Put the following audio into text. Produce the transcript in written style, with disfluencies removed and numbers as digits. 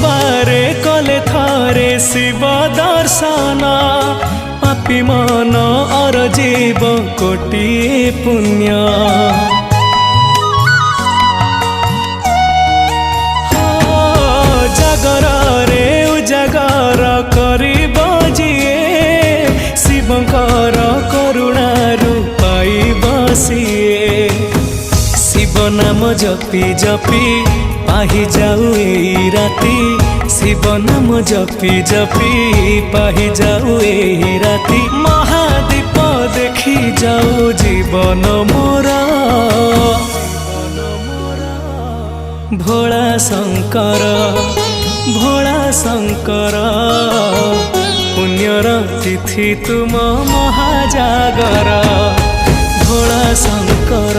बारे कले थारे शिव दर्शन पापी मन अर जीव कोटि पुण्य जागर रे उजागर करिब जिए शिवकर करुणारु पाइब सिए शिव नाम जपी जपी पाहि जाऊ एई राती शिव नाम जपी जपी पाहि जाऊ एई राती महादीप देखी जाऊ जीवन मोरा भोला शंकर पुण्यर तिथि तुम महाजागर भोला शंकर